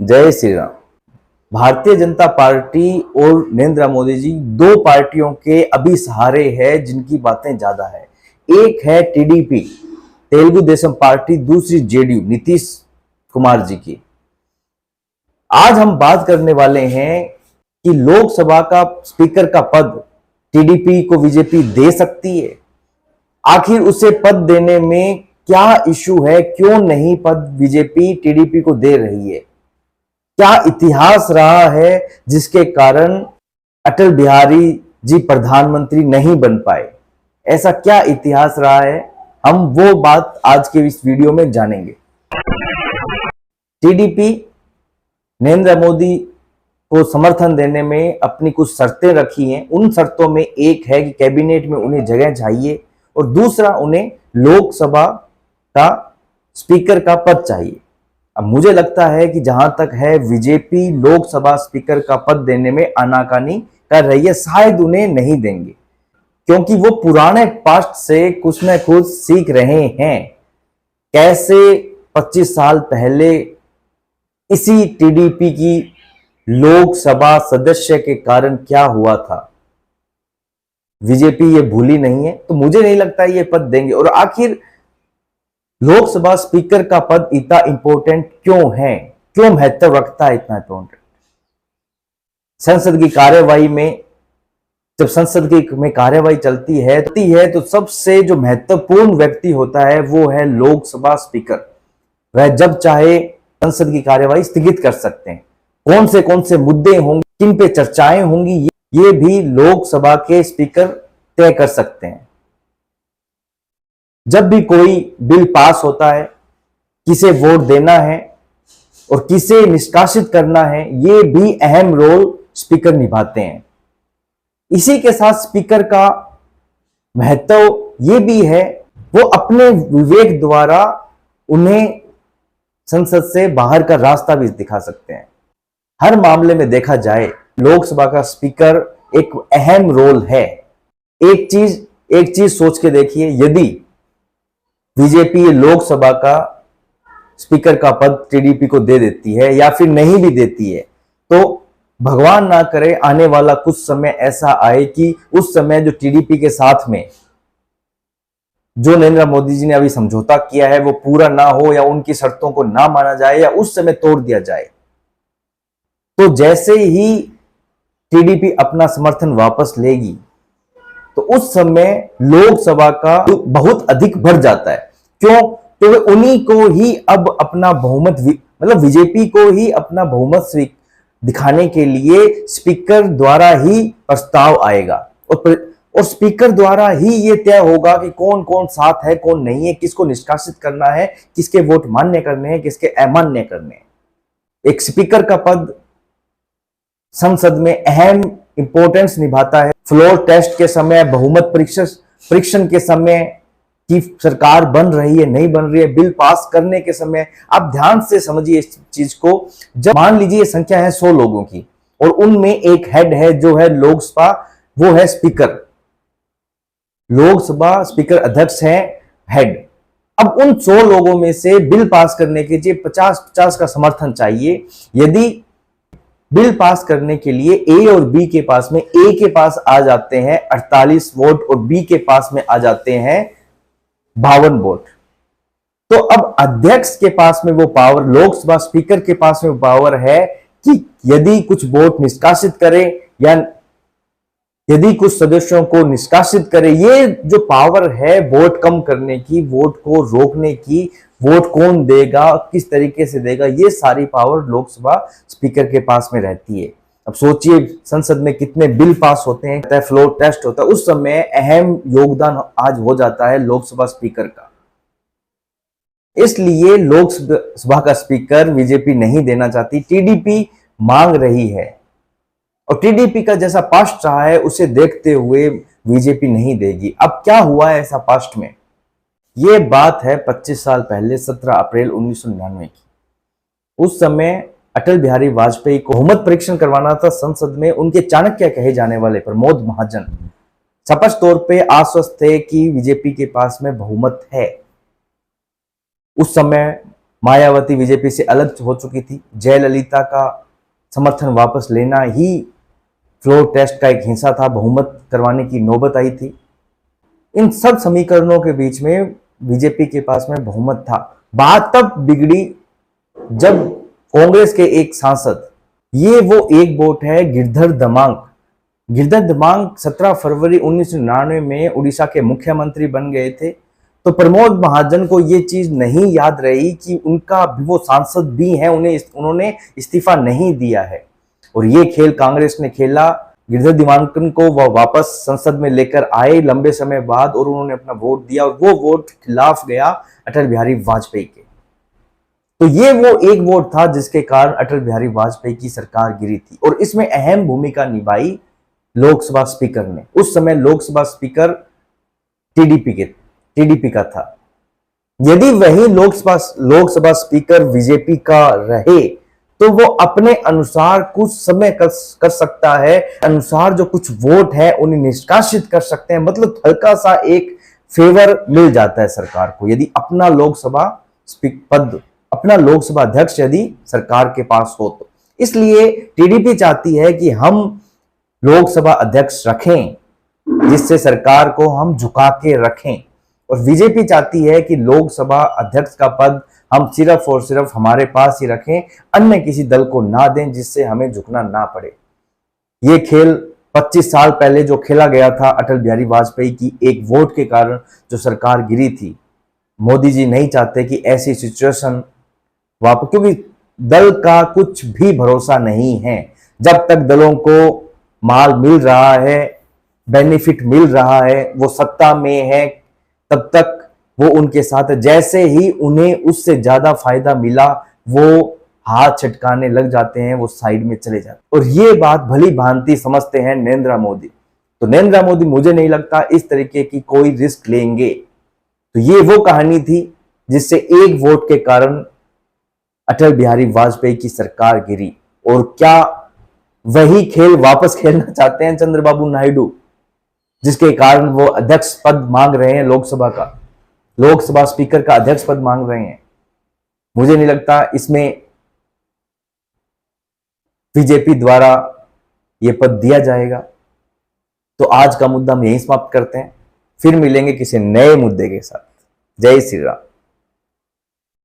जय श्री राम। भारतीय जनता पार्टी और नरेंद्र मोदी जी दो पार्टियों के अभी सहारे हैं जिनकी बातें ज्यादा है। एक है टीडीपी तेलुगु देशम पार्टी, दूसरी जेडीयू नीतीश कुमार जी की। आज हम बात करने वाले हैं कि लोकसभा का स्पीकर का पद टीडीपी को बीजेपी दे सकती है। आखिर उसे पद देने में क्या इशू है, क्यों नहीं पद बीजेपी टीडीपी को दे रही है? क्या इतिहास रहा है जिसके कारण अटल बिहारी जी प्रधानमंत्री नहीं बन पाए? ऐसा क्या इतिहास रहा है? हम वो बात आज के इस वीडियो में जानेंगे। टीडीपी नरेंद्र मोदी को समर्थन देने में अपनी कुछ शर्तें रखी हैं। उन शर्तों में एक है कि कैबिनेट में उन्हें जगह चाहिए और दूसरा उन्हें लोकसभा का स्पीकर का पद चाहिए। अब मुझे लगता है कि जहां तक है बीजेपी लोकसभा स्पीकर का पद देने में आनाकानी कर रही है। शायद उन्हें नहीं देंगे क्योंकि वो पुराने पास्ट से कुछ न कुछ सीख रहे हैं। कैसे 25 साल पहले इसी टीडीपी की लोकसभा सदस्य के कारण क्या हुआ था, बीजेपी ये भूली नहीं है। तो मुझे नहीं लगता ये पद देंगे। और आखिर लोकसभा स्पीकर का पद इतना इंपॉर्टेंट क्यों है, क्यों महत्व रखता है इतना इंपॉर्टेंट? संसद की कार्यवाही में जब संसद की में कार्यवाही चलती है तो सबसे जो महत्वपूर्ण व्यक्ति होता है वो है लोकसभा स्पीकर। वह जब चाहे संसद की कार्यवाही स्थगित कर सकते हैं। कौन से मुद्दे होंगे, किन पे चर्चाएं होंगी, ये भी लोकसभा के स्पीकर तय कर सकते हैं। जब भी कोई बिल पास होता है, किसे वोट देना है और किसे निष्कासित करना है, ये भी अहम रोल स्पीकर निभाते हैं। इसी के साथ स्पीकर का महत्व ये भी है, वो अपने विवेक द्वारा उन्हें संसद से बाहर का रास्ता भी दिखा सकते हैं। हर मामले में देखा जाए लोकसभा का स्पीकर एक अहम रोल है। एक चीज सोच के देखिए, यदि बीजेपी लोकसभा का स्पीकर का पद टीडीपी को दे देती है या फिर नहीं भी देती है, तो भगवान ना करे आने वाला कुछ समय ऐसा आए कि उस समय जो टीडीपी के साथ में जो नरेंद्र मोदी जी ने अभी समझौता किया है वो पूरा ना हो या उनकी शर्तों को ना माना जाए या उस समय तोड़ दिया जाए। तो जैसे ही टीडीपी अपना समर्थन वापस लेगी तो उस समय लोकसभा का बहुत अधिक बढ़ जाता है। क्यों? तो उन्हीं को ही अब अपना बहुमत, मतलब बीजेपी को ही अपना बहुमत दिखाने के लिए स्पीकर द्वारा ही प्रस्ताव आएगा और स्पीकर द्वारा ही ये तय होगा कि कौन कौन साथ है, कौन नहीं है, किसको निष्कासित करना है, किसके वोट मान्य करने हैं, किसके अमान्य करने हैं। एक स्पीकर का पद संसद में अहम इंपॉर्टेंस निभाता है। फ्लोर टेस्ट के समय, बहुमत परीक्षण के समय कि सरकार बन रही है नहीं बन रही है, बिल पास करने के समय आप ध्यान से समझिए इस चीज को। जब मान लीजिए संख्या है 100 लोगों की और उनमें एक हेड है जो है लोकसभा, वो है स्पीकर। लोकसभा स्पीकर अध्यक्ष है हेड। अब उन 100 लोगों में से बिल पास करने के लिए 50-50 का समर्थन चाहिए। यदि बिल पास करने के लिए ए और बी के पास में, ए के पास आ जाते हैं 48 वोट और बी के पास में आ जाते हैं 52 वोट, तो अब अध्यक्ष के पास में वो पावर, लोकसभा स्पीकर के पास में वो पावर है कि यदि कुछ वोट निष्कासित करे या यदि कुछ सदस्यों को निष्कासित करे। ये जो पावर है वोट कम करने की, वोट को रोकने की, वोट कौन देगा, किस तरीके से देगा, ये सारी पावर लोकसभा स्पीकर के पास में रहती है। अब सोचिए संसद में कितने बिल पास होते हैं, फ्लोर टेस्ट होता है, उस समय अहम योगदान आज हो जाता है लोकसभा स्पीकर का। इसलिए लोकसभा का स्पीकर बीजेपी नहीं देना चाहती, टीडीपी मांग रही है। और टीडीपी का जैसा पास्ट रहा है उसे देखते हुए बीजेपी नहीं देगी। अब क्या हुआ है ऐसा पास्ट में? ये बात है 25 साल पहले 17 अप्रैल 1999 की। उस समय अटल बिहारी वाजपेयी को बहुमत परीक्षण करवाना था संसद में। उनके चाणक्य कहे जाने वाले प्रमोद महाजन स्पष्ट तौर पे आश्वस्त थे कि बीजेपी के पास में बहुमत है। उस समय मायावती बीजेपी से अलग हो चुकी थी। जयललिता का समर्थन वापस लेना ही फ्लोर टेस्ट का एक हिस्सा था, बहुमत करवाने की नौबत आई थी। इन सब समीकरणों के बीच में बीजेपी के पास में बहुमत था। बात तब बिगड़ी जब कांग्रेस के एक सांसद, ये वो एक वोट है गिरधर दमांग। गिरधर दमांग 17 फरवरी 1999 में उड़ीसा के मुख्यमंत्री बन गए थे। तो प्रमोद महाजन को ये चीज नहीं याद रही कि उनका भी वो सांसद भी हैं, उन्होंने इस्तीफा नहीं दिया है। और ये खेल कांग्रेस ने खेला। गिरधर दमांगन को वह वापस संसद में लेकर आए लंबे समय बाद, और उन्होंने अपना वोट दिया, और वो वोट खिलाफ गया अटल बिहारी वाजपेयी के। तो ये वो एक वोट था जिसके कारण अटल बिहारी वाजपेयी की सरकार गिरी थी। और इसमें अहम भूमिका निभाई लोकसभा स्पीकर ने। उस समय लोकसभा स्पीकर टीडीपी का था। यदि वही लोकसभा स्पीकर बीजेपी का रहे तो वो अपने अनुसार कुछ समय कर सकता है, अनुसार जो कुछ वोट है उन्हें निष्कासित कर सकते हैं। मतलब हल्का सा एक फेवर मिल जाता है सरकार को यदि अपना लोकसभा अध्यक्ष यदि सरकार के पास हो तो। इसलिए टीडीपी चाहती है कि हम लोकसभा अध्यक्ष रखें जिससे सरकार को हम झुका के रखें, और बीजेपी चाहती है कि लोकसभा अध्यक्ष का पद हम सिर्फ और सिर्फ हमारे पास ही रखें, अन्य किसी दल को ना दें जिससे हमें झुकना ना पड़े। ये खेल 25 साल पहले जो खेला गया था अटल बिहारी वाजपेयी की एक वोट के कारण जो सरकार गिरी थी, मोदी जी नहीं चाहते कि ऐसी सिचुएशन वापस, क्योंकि दल का कुछ भी भरोसा नहीं है। जब तक दलों को माल मिल रहा है, बेनिफिट मिल रहा है, वो सत्ता में है, तब तक वो उनके साथ है। जैसे ही उन्हें उससे ज्यादा फायदा मिला वो हाथ छटकाने लग जाते हैं, वो साइड में चले जाते हैं। और ये बात भली भांति समझते हैं नरेंद्र मोदी। तो नरेंद्र मोदी मुझे नहीं लगता इस तरीके की कोई रिस्क लेंगे। तो ये वो कहानी थी जिससे एक वोट के कारण अटल बिहारी वाजपेयी की सरकार गिरी। और क्या वही खेल वापस खेलना चाहते हैं चंद्रबाबू नायडू, जिसके कारण वो अध्यक्ष पद मांग रहे हैं लोकसभा स्पीकर का अध्यक्ष पद मांग रहे हैं? मुझे नहीं लगता इसमें बीजेपी द्वारा यह पद दिया जाएगा। तो आज का मुद्दा हम यहीं समाप्त करते हैं, फिर मिलेंगे किसी नए मुद्दे के साथ। जय श्री राम।